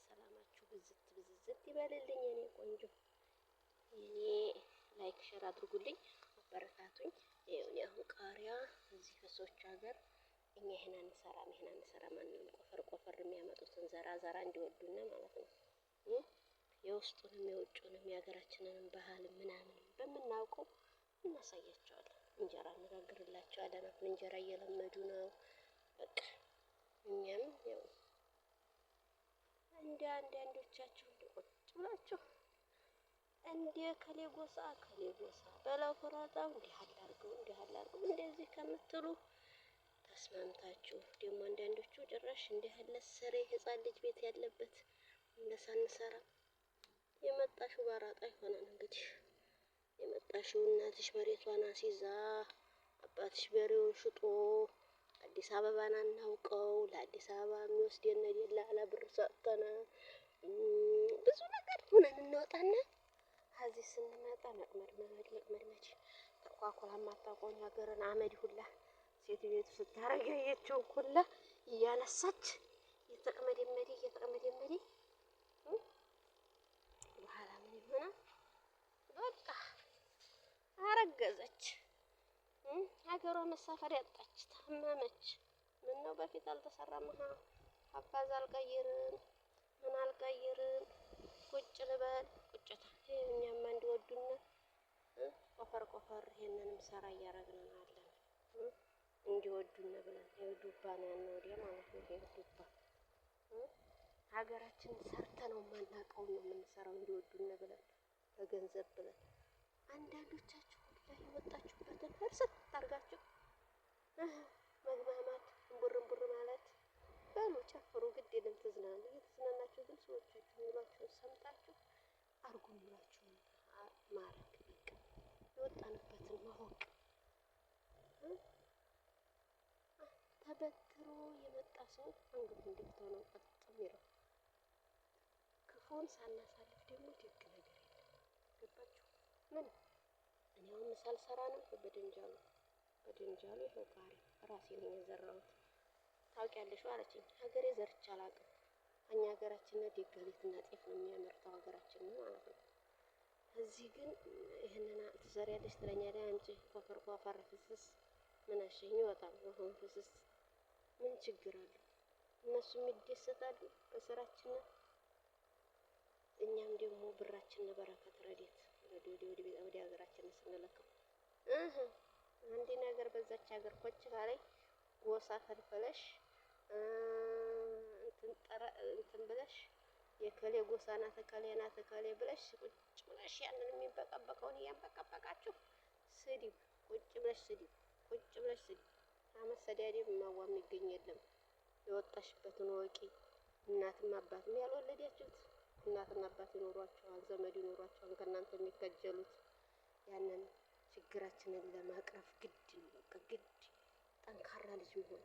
ሰላማችሁ ብዝት ይበልልኝ የኔ ቆንጆ የኔ ላይክ ሼር አድርጉልኝ አበረታቱኝ። ይኸውልህ አሁን ቃሪያ እዚህ ከሰዎች ሀገር እኛ ይሄን አንሰራም ማንንም ቆፈር የሚያመጡትን ዘራ እንዲወዱና ማለት ነው። የውስጡንም የውጭውንም የሀገራችንንም ባህል ምናምን በምናውቀው እናሳያቸዋለን። እንጀራ እንጋግርላቸዋለን። አሁን እንጀራ እየለመዱ ነው። በቃ እኛም ያው እንደ አንዳንዶቻችሁ ቁጭ ብላችሁ እንደ ከሌ ጎሳ በላው ፍራጣው እንዲህ አላርገው እንደዚህ ከምትሉ ተስማምታችሁ ደግሞ አንዳንዶቹ ጭራሽ እንዲህ ያለ ሰሬ ህፃን ልጅ ቤት ያለበት ሳንሰራ የመጣሽው ባራጣ ይሆናል። እንግዲህ የመጣሽው እናትሽ መሬቷን አስይዛ አባትሽ በሬውን ሽጦ አዲስ አበባን አናውቀው ለአዲስ አበባ የሚወስደን የለ አለ ብር ሰጥተን ብዙ ነገር ሆነን እንወጣና ከዚህ ስንመጣ መቅመድ መች ተኳኩላ የማታውቀውን ሀገርን አመድ ሁላ ሴት ቤቱ ስታረግ ያየችውን ሁላ እያነሳች እየተቅመደመደ በኋላ ምን ይሆናል? በቃ አረገዘች። ሀገሯ መሳፈሪያ አጣች፣ ታመመች። ምን ነው በፊት አልተሰራም? አባዛ አልቀይርም ምን አልቀይርም ቁጭ ልበል ቁጭታ እኛማ እንዲወዱና ቆፈር ይሄንንም ሰራ እያረግን አለን እንዲወዱን ብለን የዱባ ነው ያን ወዲያ ማለት ነው። የዱባ ሀገራችን ሰርተነው የማናውቀው ነው የምንሰራው እንዲወዱን ብለን በገንዘብ ብለን አንዳንዶቻችሁ ላይ የወጣችሁበትን እርሰት ታርጋችሁ መግማማት እምቡር ማለት በሉ ጨፍሩ፣ ግድ የለም ትዝናኑ። እየተዝናናችሁ ግን ሰዎቻችሁ የሚሏችሁን ሰምታችሁ አርጉ የሚሏችሁን ማረግ በቃ የወጣንበትን ማወቅ። ተበትሮ የመጣ ሰው አንገቱን ደፍቶ ነው ቀጥ የሚለው። ክፉን ሳናሳልፍ ደግሞ ደግ ነገር የለም። ገባችሁ? ምን እኔ አሁን ሳልሰራ ነው በደንጃሉ ይኸው ቃሪያ ራሴ ነኝ የዘራሁት። ታውቂያለሽ አለችኝ። ሀገሬ ዘርቼ አላውቅም። እኛ ሀገራችን ደገሊትና ጤፍ ነው የሚያመርተው ሀገራችን ማለት ነው። እዚህ ግን ይሄንን ትዘሪያለሽ ትለኛለች። አንቺ ኮፈር ፍስስ ምን አሸኝ ይወጣል። አሁን ፍስስ ምን ችግር አለው? እነሱም ይደሰታሉ በስራችን፣ እኛም ደግሞ ብራችን በረከት ረዴት ወደ ሀገራችን ስንልከው አንድ ነገር በዛች ሀገር ኮች ካለኝ ጎሳ ፈልፈለሽ እንትን ብለሽ የከሌ ጎሳ ናት ከሌ ብለሽ ቁጭ ብለሽ ያንን የሚበቀበቀውን እያንበቀበቃችሁ ስድብ ቁጭ ብለሽ ስድብ አመሰዳደብ ማዋ የሚገኝ የለም። የወጣሽበትን ወቂ። እናትም አባትም ያልወለዳችሁት እናትና አባት ይኖሯቸዋል፣ ዘመድ ይኖሯቸዋል ከእናንተ የሚከጀሉት። ያንን ችግራችንን ለማቅረፍ ግድ ነው። በቃ ግድ ጠንካራ ልጅ መሆን፣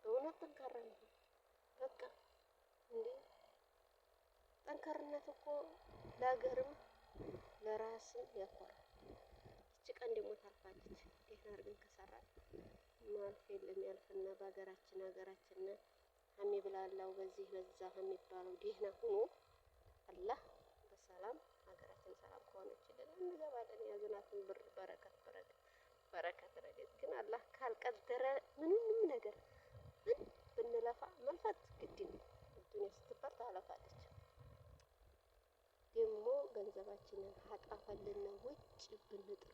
በእውነት ጠንካራ ልጅ በቃ እንዴ! ጠንካርነት እኮ ለሀገርም ለራስም ያኮራል። እቺ ቀን ደግሞ ታልፋለች። ደህና አድርገን ከሰራን ማልፍ የለም ያልፍና በሀገራችን የሚብላላው በዚህ በዛ የሚባለው ደህና ሆኖ አላህ በሰላም ሀገራችን ሰላም ከሆነችልን እንገባለን። ያዝናትን ብር በረከት ረድኤት ግን አላህ ካልቀደረ ምንም ነገር ምን ብንለፋ መልፋት ግድ ነው። ዱንያ ስትባል ታለፋለች። ደግሞ ገንዘባችንን አጣፈልን ውጭ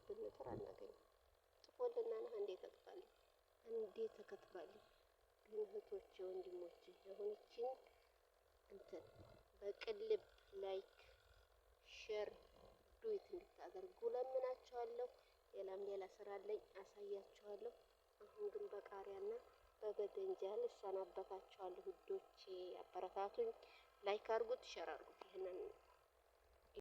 ብንጥር አናገኝም። ጥፎልና ነው እንዴት ተከትባለች። ግን እህቶቼ ወንድሞቼ የሆነችን እንትን በቅልብ ላይክ ሼር ዱይት እንድታደርጉ ለምናችኋለሁ። ሌላ ስራ አለኝ አሳያችኋለሁ። አሁን ግን በቃሪያና በበደንጃል እሰናበታችኋለሁ። ውዶቼ አበረታቱኝ። ላይክ አድርጉት፣ ሼር አድርጉት። ይሄንን